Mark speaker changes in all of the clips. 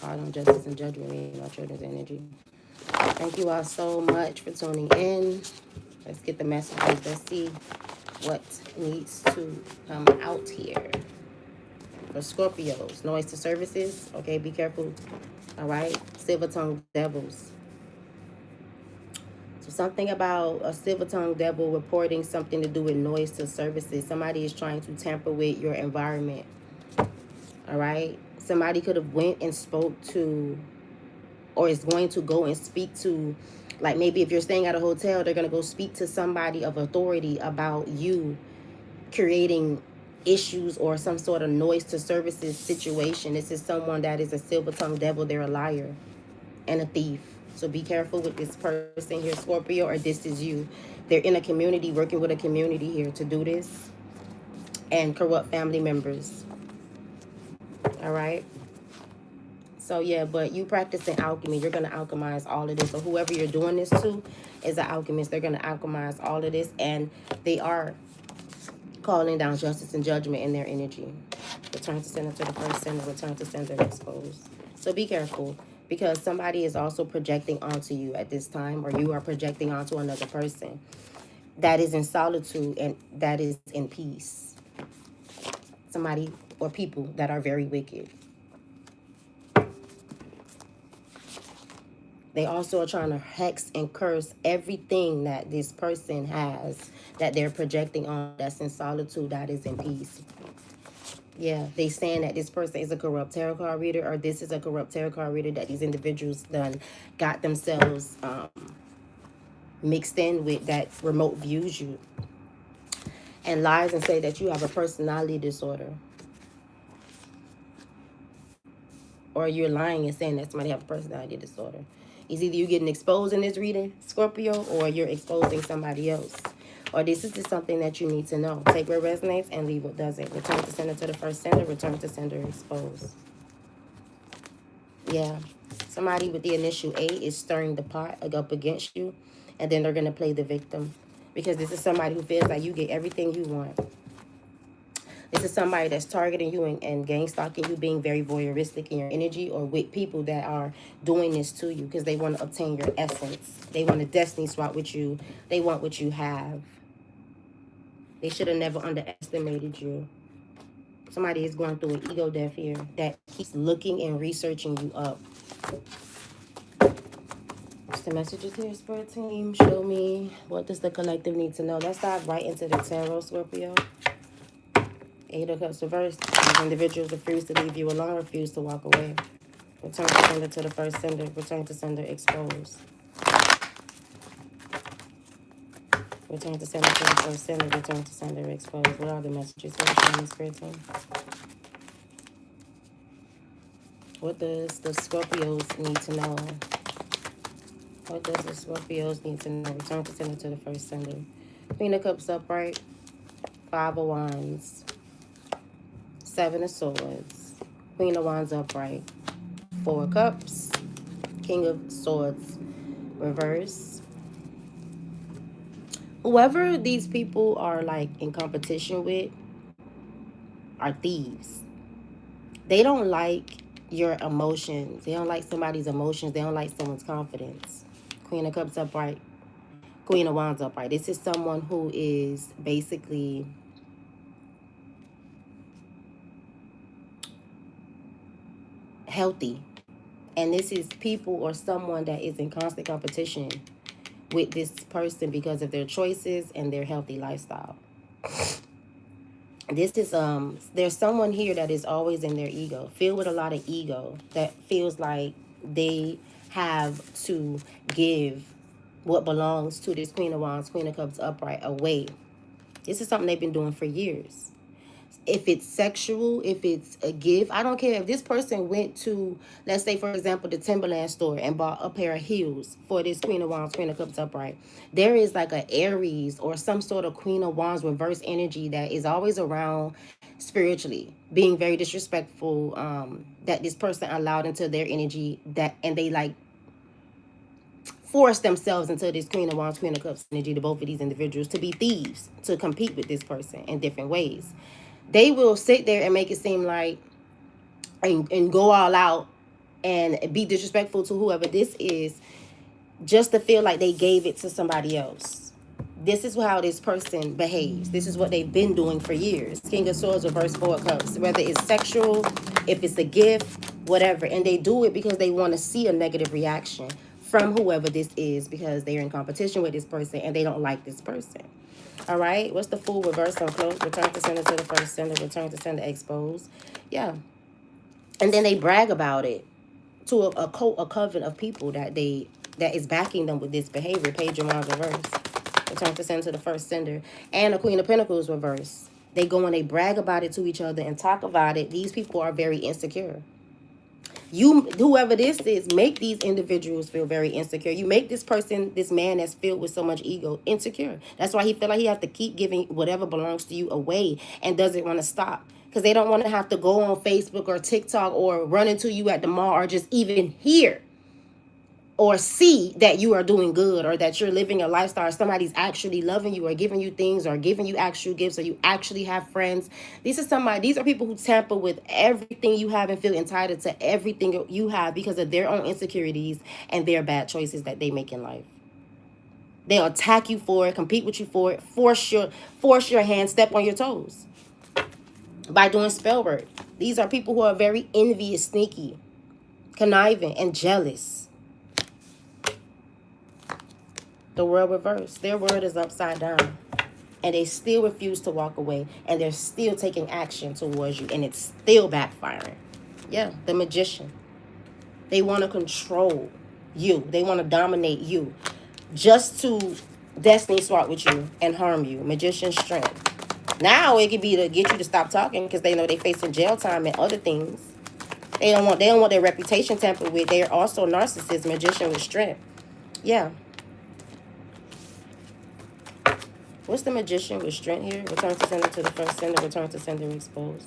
Speaker 1: card on justice and judgment, me and my children's energy. Thank you all so much for tuning in. Let's get the messages. Let's see what needs to come out here. For Scorpios, noise to services. Okay, be careful. All right, silver tongue devils. So something about a silver tongue devil reporting something to do with noise to services. Somebody is trying to tamper with your environment. All right, somebody could have went and spoke to, or is going to go and speak to, like maybe if you're staying at a hotel, they're going to go speak to somebody of authority about you creating issues or some sort of noise to services situation. This is someone that is a silver tongue devil. They're a liar and a thief. So be careful with this person here, Scorpio, or this is you. They're in a community, working with a community here to do this, and corrupt family members. All right. So yeah, but you practicing alchemy, you're gonna alchemize all of this. So whoever you're doing this to is an alchemist. They're gonna alchemize all of this, and they are calling down justice and judgment in their energy. Return to sender to the first sender, return to sender exposed. So be careful, because somebody is also projecting onto you at this time, or you are projecting onto another person that is in solitude and that is in peace. Somebody or people that are very wicked. They also are trying to hex and curse everything that this person has, that they're projecting on, that's in solitude, that is in peace. Yeah, they saying that this person is a corrupt tarot card reader, or this is a corrupt tarot card reader that these individuals done got themselves mixed in with, that remote views you and lies and say that you have a personality disorder. Or you're lying and saying that somebody have a personality disorder. It's either you getting exposed in this reading, Scorpio, or you're exposing somebody else. Or this is just something that you need to know. Take what resonates and leave what doesn't. Return to sender to the first sender. Return to sender exposed. Yeah. Somebody with the initial A is stirring the pot up against you. And then they're going to play the victim. Because this is somebody who feels like you get everything you want. This is somebody that's targeting you and gang stalking you, being very voyeuristic in your energy, or with people that are doing this to you because they want to obtain your essence. They want to destiny swap with you. They want what you have. They should have never underestimated you. Somebody is going through an ego death here that keeps looking and researching you up. What's the messages here, Spirit Team? Show me, what does the collective need to know? Let's dive right into the tarot, Scorpio. Eight of Cups reversed. These individuals refuse to leave you alone, refuse to walk away. Return to sender to the first sender. Return to sender exposed. Return to sender to the first sender. Return to sender exposed. What are the messages here? Show me, Spirit Team. What does the Scorpios need to know? What does the Scorpios need to know? Return to sender to the first sender. Queen of Cups upright. Five of Wands. Seven of Swords. Queen of Wands upright. Four of Cups. King of Swords reverse. Whoever these people are like in competition with are thieves. They don't like your emotions. They don't like somebody's emotions. They don't like someone's confidence. Queen of Cups upright. Queen of Wands upright. This is someone who is basically healthy. And this is people or someone that is in constant competition with this person because of their choices and their healthy lifestyle. This is there's someone here that is always in their ego, filled with a lot of ego, that feels like they have to give what belongs to this Queen of Wands, Queen of Cups upright away. This is something they've been doing for years. If it's sexual, if it's a gift, I don't care. If this person went to, let's say, for example, the Timberland store and bought a pair of heels for this Queen of Wands, Queen of Cups upright, there is like an Aries or some sort of Queen of Wands reverse energy that is always around spiritually, being very disrespectful, that this person allowed into their energy, that, and they like force themselves into this Queen of Wands, Queen of Cups energy, to both of these individuals to be thieves, to compete with this person in different ways. They will sit there and make it seem like, and go all out and be disrespectful to whoever this is, just to feel like they gave it to somebody else. This is how this person behaves. This is what they've been doing for years. King of Swords, reverse 4 of Cups. Whether it's sexual, if it's a gift, whatever. And they do it because they want to see a negative reaction from whoever this is, because they're in competition with this person and they don't like this person. All right. What's the Fool reverse on close? Return to sender to the first sender. Return to sender exposed. Yeah. And then they brag about it to a coven of people that is backing them with this behavior. Page of Wands reverse. Return to sender to the first sender. And the Queen of Pentacles reverse. They go and they brag about it to each other and talk about it. These people are very insecure. You, whoever this is, make these individuals feel very insecure. You make this person, this man that's filled with so much ego, insecure. That's why he feel like he has to keep giving whatever belongs to you away and doesn't want to stop. Because they don't want to have to go on Facebook or TikTok or run into you at the mall or just even hear or see that you are doing good or that you're living a lifestyle, or somebody's actually loving you or giving you things or giving you actual gifts, or you actually have friends. These are people who tamper with everything you have and feel entitled to everything you have because of their own insecurities and their bad choices that they make in life. They'll attack you for it, compete with you for it, force your hand, step on your toes by doing spell work. These are people who are very envious, sneaky, conniving, and jealous. The World reversed. Their world is upside down. And they still refuse to walk away. And they're still taking action towards you. And it's still backfiring. Yeah, the Magician. They want to control you. They want to dominate you. Just to destiny swap with you and harm you. Magician strength. Now it could be to get you to stop talking because they know they're facing jail time and other things. They don't want their reputation tampered with. They are also narcissists. Magician with strength. Yeah. What's the Magician with strength here? Return to sender to the first sender. Return to sender exposed.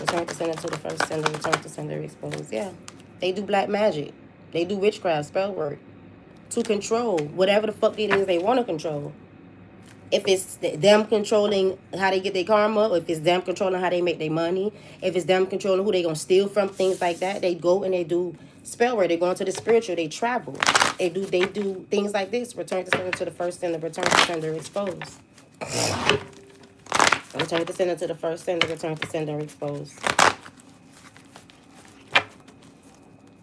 Speaker 1: Return to sender to the first sender. Return to sender exposed. Yeah. They do black magic. They do witchcraft, spell work. To control whatever the fuck it is they want to control. If it's them controlling how they get their karma, or if it's them controlling how they make their money, if it's them controlling who they going to steal from, things like that, they go and they do spell work. They go into the spiritual. They travel. They do things like this. Return to sender to the first sender. Return to sender exposed. Return to sender to the first sender. Return to sender exposed.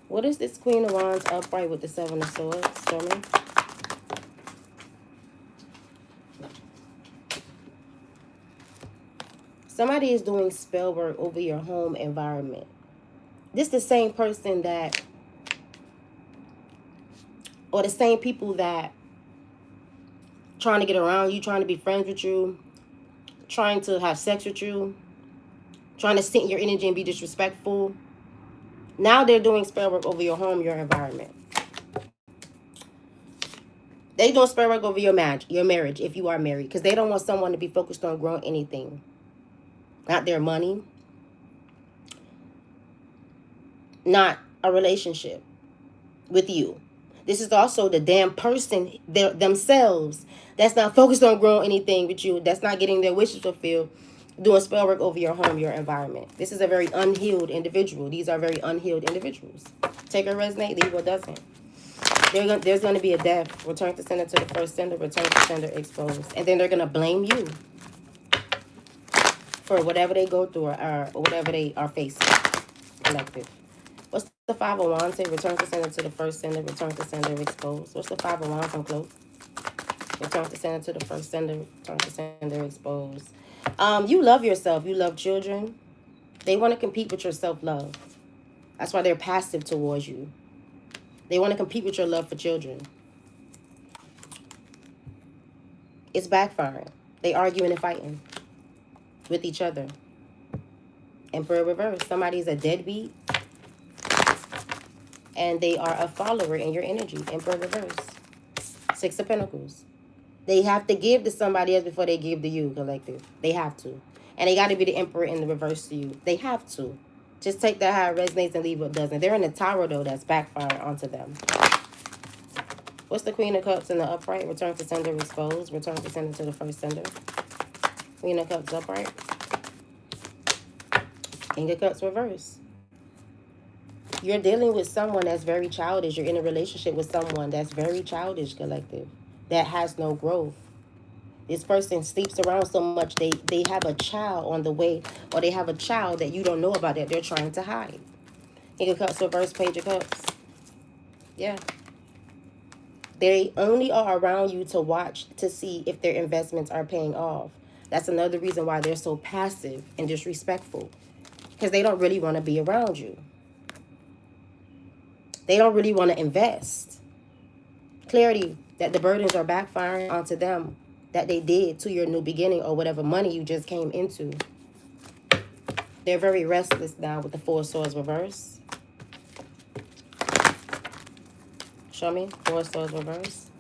Speaker 1: What is this Queen of Wands upright with the Seven of Swords? Show me. Somebody is doing spell work over your home environment. This is the same person that, or the same people that trying to get around you, trying to be friends with you, trying to have sex with you, trying to sit in your energy and be disrespectful. Now they're doing spell work over your home, your environment. They doing spell work over your marriage if you are married, because they don't want someone to be focused on growing anything. Not their money. Not a relationship with you. This is also the damn person themselves that's not focused on growing anything with you, that's not getting their wishes fulfilled, doing spell work over your home, your environment. This is a very unhealed individual. These are very unhealed individuals. Take or resonate, leave what doesn't. There's going to be a death. Return to sender to the first sender. Return to sender exposed. And then they're going to blame you for whatever they go through or whatever they are facing. Collective. What's the Five of Wands say? Return to sender to the first sender. Return to sender exposed. What's the Five of Wands on close? Return to sender to the first sender. Return to sender exposed. You love yourself. You love children. They want to compete with your self-love. That's why they're passive towards you. They want to compete with your love for children. It's backfiring. They arguing and fighting with each other. Emperor reverse. Somebody's a deadbeat. And they are a follower in your energy. Emperor reverse. Six of Pentacles. They have to give to somebody else before they give to you, collective. They have to. And they got to be the Emperor in the reverse to you. They have to. Just take that how it resonates and leave what doesn't. They're in the Tower, though, that's backfiring onto them. What's the Queen of Cups in the upright? Return to sender exposed. Return to sender to the first sender. Queen of Cups upright. King of Cups reverse. You're dealing with someone that's very childish. You're in a relationship with someone that's very childish, collective, that has no growth. This person sleeps around so much they have a child on the way, or they have a child that you don't know about that they're trying to hide. King of Cups reverse, Page of Cups. Yeah. They only are around you to watch to see if their investments are paying off. That's another reason why they're so passive and disrespectful, because they don't really want to be around you. They don't really want to invest. Clarity that the burdens are backfiring onto them, that they did to your new beginning or whatever money you just came into. They're very restless now with the Four of Swords reverse. Show me. Four of Swords reverse.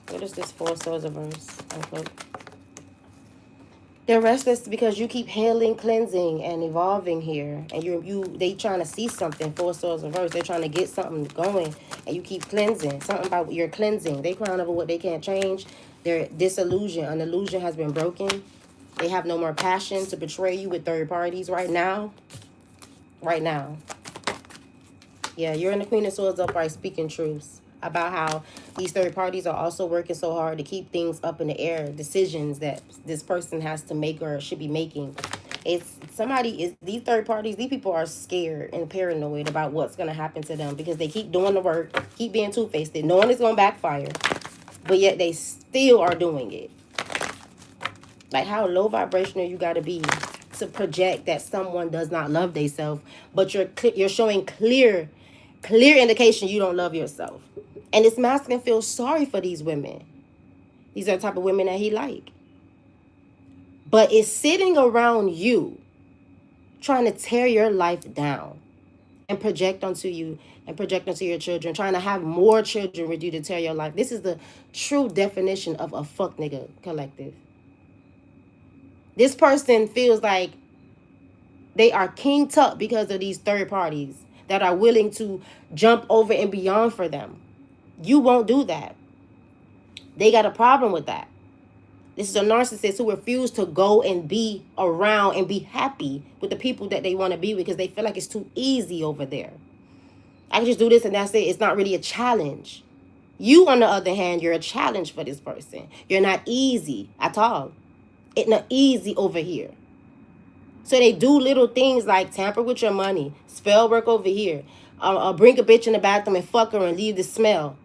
Speaker 1: What is this Four of Swords reverse? Unquote. They're restless because you keep healing, cleansing, and evolving here. And they trying to see something. Four of Swords reverse. They're trying to get something going. And you keep cleansing. Something about your cleansing. They crying over what they can't change. Their disillusion. An illusion has been broken. They have no more passion to betray you with third parties right now. Right now. Yeah, you're in the Queen of Swords upright, speaking truths about how these third parties are also working so hard to keep things up in the air. Decisions that this person has to make or should be making. These third parties, these people are scared and paranoid about what's going to happen to them, because they keep doing the work, keep being two-faced, knowing it's going to backfire, but yet they still are doing it. Like, how low vibrational you got to be to project that someone does not love themselves, but you're showing clear indication you don't love yourself. And this masculine feels sorry for these women. These are the type of women that he like. But it's sitting around you trying to tear your life down and project onto you and project onto your children, trying to have more children with you to tear your life. This is the true definition of a fuck nigga, collective. This person feels like they are king tut because of these third parties that are willing to jump over and beyond for them. You won't do that. They got a problem with that. This is a narcissist who refused to go and be around and be happy with the people that they want to be with, because they feel like it's too easy over there. I can just do this and that's it. It's not really a challenge. You, on the other hand, you're a challenge for this person. You're not easy at all. It's not easy over here. So they do little things like tamper with your money, spell work over here, bring a bitch in the bathroom and fuck her and leave the smell,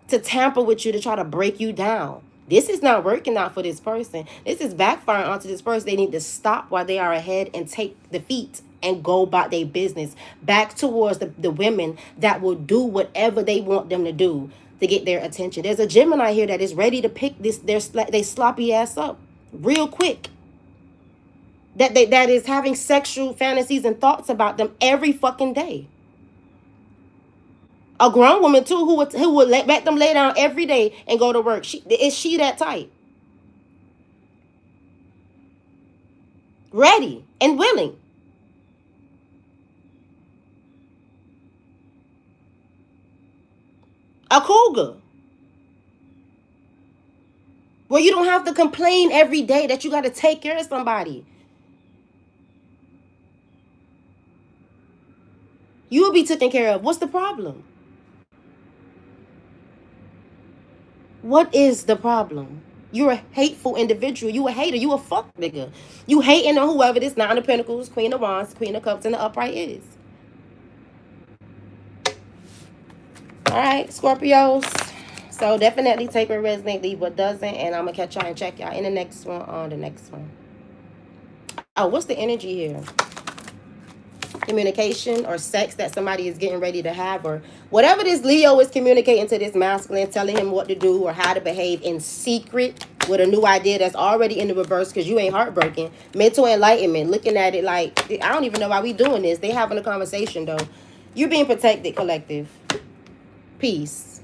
Speaker 1: to tamper with you, to try to break you down. This is not working out for this person. This is backfiring onto this person. They need to stop while they are ahead and take the feet and go about their business back towards the women that will do whatever they want them to do to get their attention. There's a Gemini here that is ready to pick they sloppy ass up real quick. That is having sexual fantasies and thoughts about them every fucking day. A grown woman too, who would let them lay down every day and go to work. Is she that type? Ready and willing. A cougar. Where you don't have to complain every day that you got to take care of somebody. You will be taken care of. What's the problem? What is the problem? You're a hateful individual. You a hater. You a fuck nigga. You hating on whoever this Nine of Pentacles, Queen of Wands, Queen of Cups, and the upright is. All right, Scorpios. So definitely take what resonates, leave what doesn't. And I'm going to catch y'all and check y'all in the next one on the next one. Oh, what's the energy here? Communication or sex that somebody is getting ready to have, or whatever this Leo is communicating to this masculine, telling him what to do or how to behave in secret with a new idea that's already in the reverse, because you ain't heartbroken. Mental enlightenment, looking at it like, I don't even know why we doing this. They having a conversation though. You're being protected, collective. Peace.